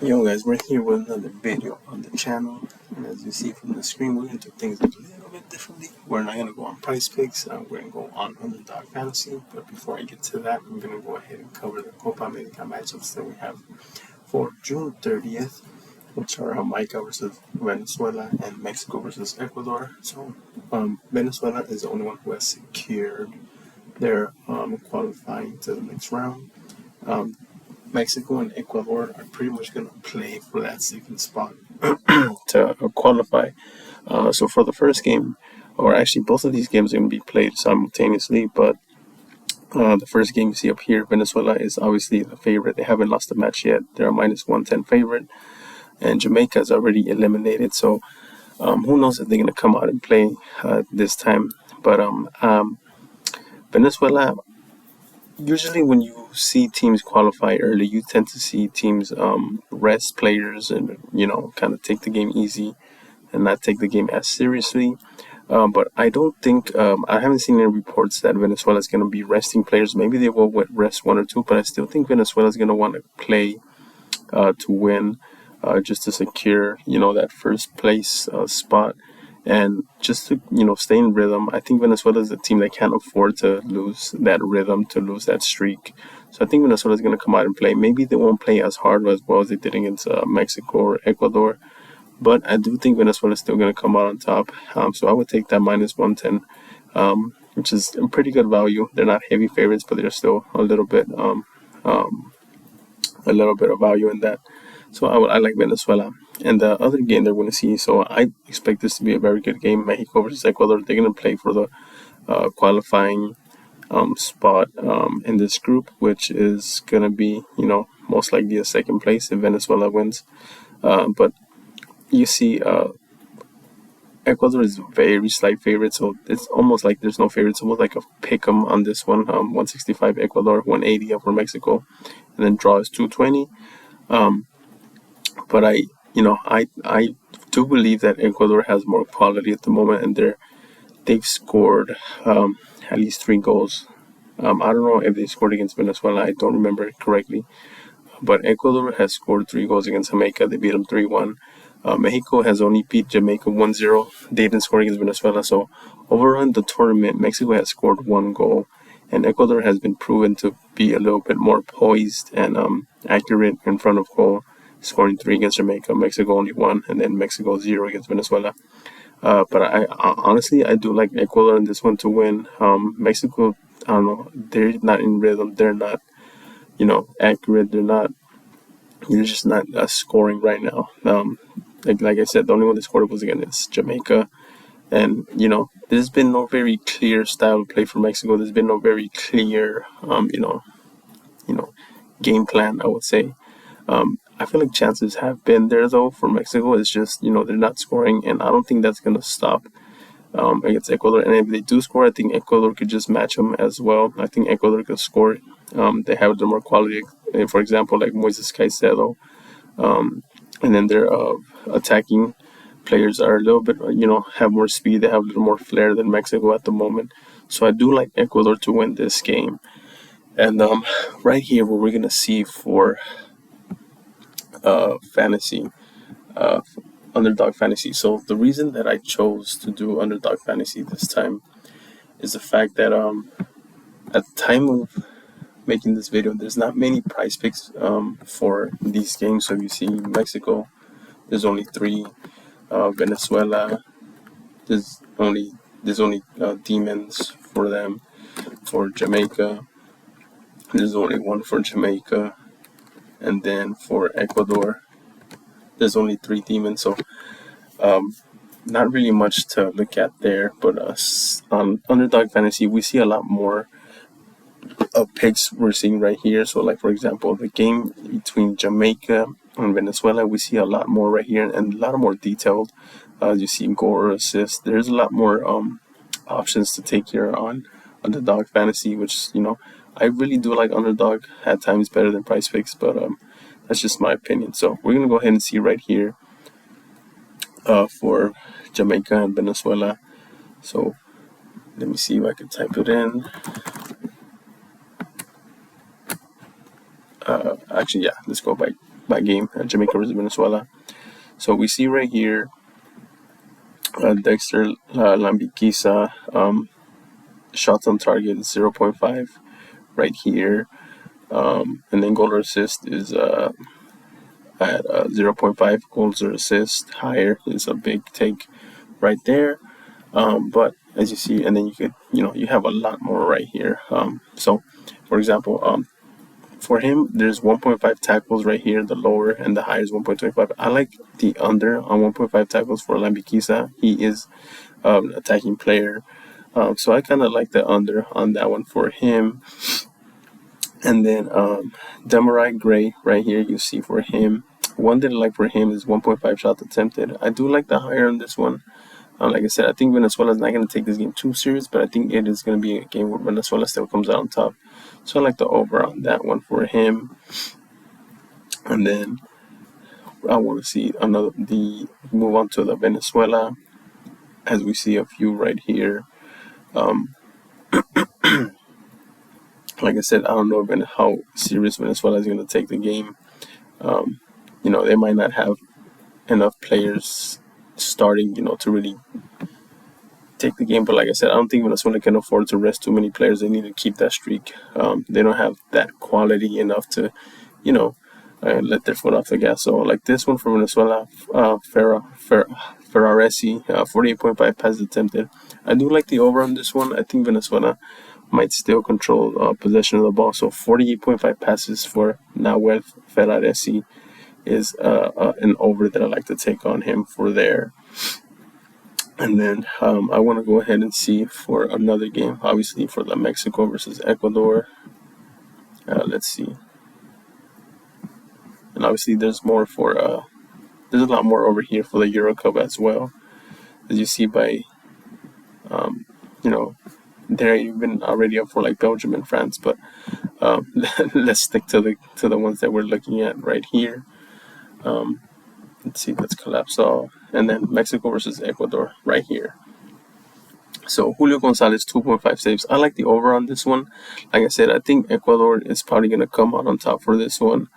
Yo guys, we're here with another video on the channel, and as you see from the screen, we're going to do things a little bit differently. We're not going to go on price picks, we're going to go on underdog fantasy, but before I get to that, I'm going to go ahead and cover the Copa America matchups that we have for June 30th, which are Jamaica versus Venezuela and Mexico versus Ecuador. So Venezuela is the only one who has secured their qualifying to the next round. Mexico and Ecuador are pretty much going to play for that second spot to qualify. So for the first game, or actually both of these games are going to be played simultaneously, but the first game you see up here, Venezuela is obviously the favorite. They haven't lost a match yet. They're a minus 110 favorite, and Jamaica is already eliminated. So who knows if they're going to come out and play this time. But Venezuela, usually when you see teams qualify early, you tend to see teams rest players and, kind of take the game easy and not take the game as seriously. But I don't think, I haven't seen any reports that Venezuela is going to be resting players. Maybe they will rest one or two, but I still think Venezuela is going to want to play to win, just to secure, that first place spot. And just to, stay in rhythm. I think Venezuela is a team that can't afford to lose that rhythm, to lose that streak. So I think Venezuela is going to come out and play. Maybe they won't play as hard as well as they did against Mexico or Ecuador. But I do think Venezuela is still going to come out on top. So I would take that minus 110, which is a pretty good value. They're not heavy favorites, but they're still a little bit of value in that. So I like Venezuela. And the other game they're going to see, so I expect this to be a very good game. Mexico versus Ecuador. They're going to play for the qualifying spot in this group, which is going to be, most likely a second place if Venezuela wins. But you see, Ecuador is a very slight favorite, so it's almost like there's no favorite. It's almost like a pick 'em on this one. 165 Ecuador, 180 for Mexico, and then draw is 220. But I do believe that Ecuador has more quality at the moment, and they've scored at least 3 goals. I don't know if they scored against Venezuela. I don't remember it correctly. But Ecuador has scored 3 goals against Jamaica. They beat them 3-1. Mexico has only beat Jamaica 1-0. They didn't score against Venezuela. So overall in the tournament, Mexico has scored 1 goal. And Ecuador has been proven to be a little bit more poised and accurate in front of goal, scoring 3 against Jamaica. Mexico only 1, and then Mexico 0 against Venezuela. But I honestly, I do like Ecuador in this one to win. Mexico, I don't know, they're not in rhythm. They're not, accurate. They're just not scoring right now. Like I said, the only one that scored was against Jamaica. And, there's been no very clear style of play for Mexico. There's been no very clear, game plan, I would say. I feel like chances have been there, though, for Mexico. It's just, they're not scoring, and I don't think that's going to stop against Ecuador. And if they do score, I think Ecuador could just match them as well. I think Ecuador could score. They have the more quality, for example, like Moises Caicedo. And then their attacking players are a little bit, have more speed. They have a little more flair than Mexico at the moment. So I do like Ecuador to win this game. And right here, what we're going to see for fantasy, underdog fantasy. So the reason that I chose to do underdog fantasy this time is the fact that at the time of making this video, there's not many price picks for these games. So you see Mexico, there's only 3. Venezuela, there's only demons for them. For Jamaica, there's only 1 for Jamaica. And then for Ecuador, there's only 3 demons. So not really much to look at there. But on Underdog Fantasy, we see a lot more picks we're seeing right here. So like, for example, the game between Jamaica and Venezuela, we see a lot more right here and a lot more detailed. You see goal or assist. There's a lot more options to take here on Underdog Fantasy, which, I really do like Underdog at times better than Price Picks, but that's just my opinion. So we're going to go ahead and see right here for Jamaica and Venezuela. So let me see if I can type it in. Actually, yeah, let's go by game, Jamaica versus Venezuela. So we see right here Dexter Lambiquisa, shots on target is 0.5 right here. And then goal or assist is at 0.5 goals or assist. Higher is a big take right there. But as you see, and then you have a lot more right here. So, for example, for him, there's 1.5 tackles right here, the lower, and the higher is 1.25. I like the under on 1.5 tackles for Lambiquisa. He is an attacking player. So I kind of like the under on that one for him. And then Demarai Gray right here, you see for him. One that I like for him is 1.5 shots attempted. I do like the higher on this one. Like I said, I think Venezuela is not going to take this game too serious, but I think it is going to be a game where Venezuela still comes out on top. So I like the over on that one for him. And then I want to see move on to the Venezuela, as we see a few right here. Like I said, I don't know how serious Venezuela is going to take the game. They might not have enough players starting, to really take the game. But like I said, I don't think Venezuela can afford to rest too many players. They need to keep that streak. They don't have that quality enough to, let their foot off the gas. So like this one for Venezuela, Ferraresi, 48.5 passes attempted. I do like the over on this one. I think Venezuela might still control possession of the ball. So 48.5 passes for Nahuel Ferraresi is an over that I like to take on him for there. And then I want to go ahead and see for another game, obviously for the Mexico versus Ecuador. Let's see. And obviously there's more there's a lot more over here for the Euro Cup as well. As you see by, they're even already up for like Belgium and France. But let's stick to the ones that we're looking at right here. Let's see, let's collapse all. And then Mexico versus Ecuador right here. So Julio Gonzalez, 2.5 saves. I like the over on this one. Like I said, I think Ecuador is probably going to come out on top for this one.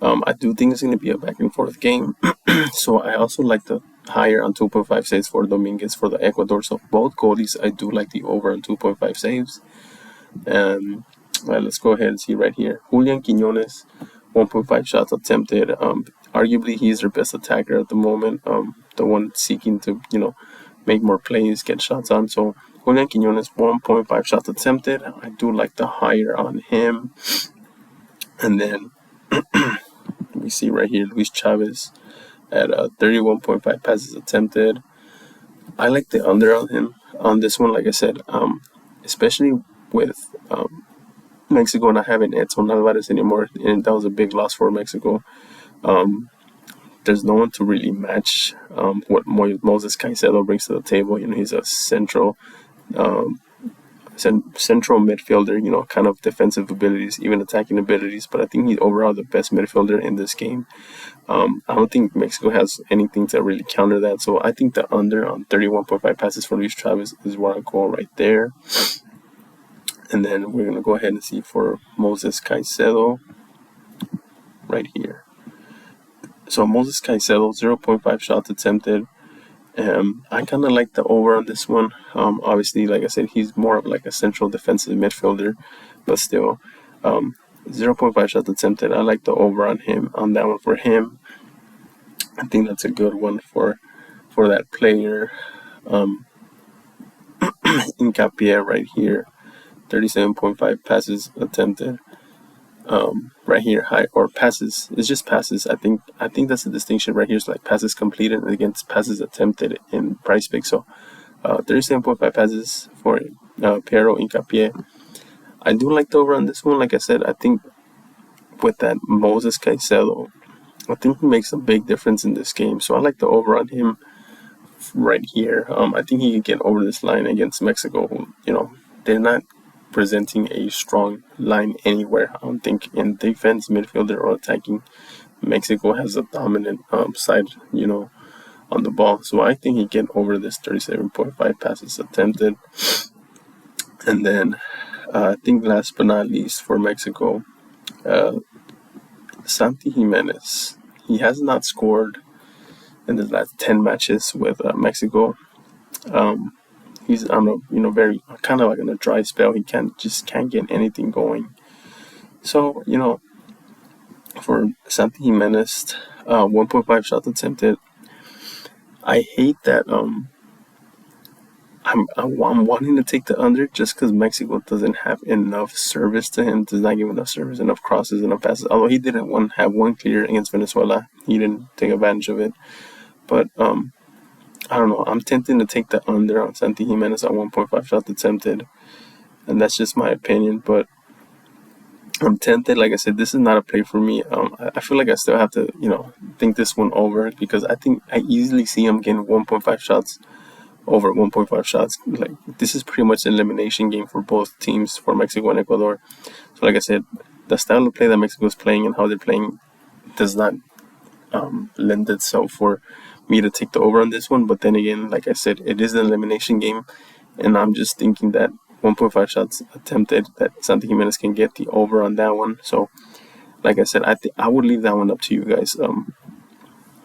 I do think it's going to be a back and forth game. So I also like the higher on 2.5 saves for Dominguez for the Ecuador. So both goalies, I do like the over on 2.5 saves. Let's go ahead and see right here. Julian Quiñones, 1.5 shots attempted. Arguably, he's their best attacker at the moment. The one seeking to, make more plays, get shots on. So Julian Quiñones, 1.5 shots attempted. I do like the higher on him. And then we see right here Luis Chavez at 31.5 passes attempted. I like the under on him on this one. Like I said, especially with Mexico not having Edson Alvarez anymore, and that was a big loss for Mexico. There's no one to really match what Moses Caicedo brings to the table. He's a central midfielder, kind of defensive abilities, even attacking abilities. But I think he's overall the best midfielder in this game. I don't think Mexico has anything to really counter that. So I think the under on 31.5 passes for Luis Chavez is where I go right there. And then we're going to go ahead and see for Moses Caicedo right here. So Moses Caicedo, 0.5 shots attempted. I kind of like the over on this one. Obviously, like I said, he's more of like a central defensive midfielder, but still, 0.5 shots attempted. I like the over on that one for him. I think that's a good one for that player. Hincapié right here, 37.5 passes attempted. Right here, high or passes. It's just passes. I think that's the distinction right here. It's like passes completed against passes attempted in Price Pick. So, 37.5 passes for Piero Hincapié. I do like the over on this one. Like I said, I think with that Moses Caicedo, I think he makes a big difference in this game. So I like the over on him right here. I think he can get over this line against Mexico, who, they're not presenting a strong line anywhere. I don't think in defense, midfielder, or attacking, Mexico has a dominant side, on the ball. So I think he get over this 37.5 passes attempted. And then I think last but not least for Mexico, Santi Jimenez, he has not scored in the last 10 matches with Mexico. Um, he's on a very kind of like in a dry spell. He can't get anything going. So for Santi Jimenez, 1.5 shots attempted. I hate that. I'm wanting to take the under just because Mexico doesn't have enough service to him. Does not give enough service, enough crosses, enough passes. Although he didn't have one clear against Venezuela, he didn't take advantage of it. But I don't know. I'm tempted to take the under on Santi Jimenez at 1.5 shots attempted, and that's just my opinion. But I'm tempted. Like I said, this is not a play for me. I feel like I still have to, think this one over because I think I easily see him getting 1.5 shots over 1.5 shots. Like this is pretty much an elimination game for both teams, for Mexico and Ecuador. So, like I said, the style of play that Mexico is playing and how they're playing does not lend itself for me to take the over on this one. But then again, like I said, it is an elimination game, and I'm just thinking that 1.5 shots attempted that Santi Jimenez can get the over on that one. So, like I said, I would leave that one up to you guys.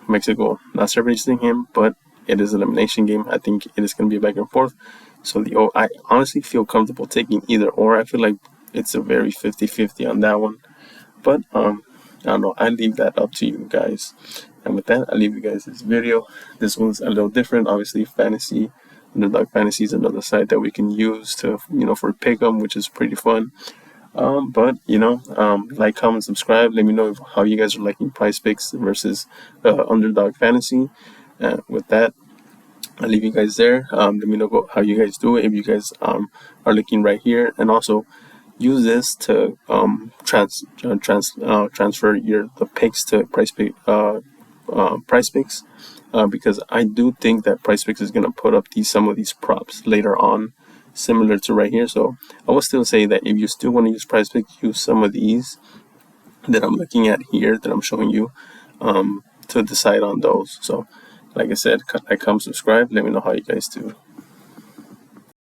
Mexico not servicing him, but it is an elimination game. I think it is going to be back and forth. So I honestly feel comfortable taking either or. I feel like it's a very 50-50 on that one. But I don't know. I leave that up to you guys. And with that, I leave you guys this video. This one's a little different. Obviously, fantasy, Underdog Fantasy is another site that we can use to, for pick'em, which is pretty fun. But like, comment, subscribe. Let me know how you guys are liking Prize Picks versus Underdog Fantasy. With that, I'll leave you guys there. Let me know how you guys do it. If you guys are looking right here, and also use this to transfer the picks to Prize Picks, because I do think that Prize Picks is gonna put up some of these props later on, similar to right here. So I will still say that if you still want to use Prize Picks, use some of these that I'm looking at here, that I'm showing you, to decide on those. So, like I said, like, comment, subscribe. Let me know how you guys do.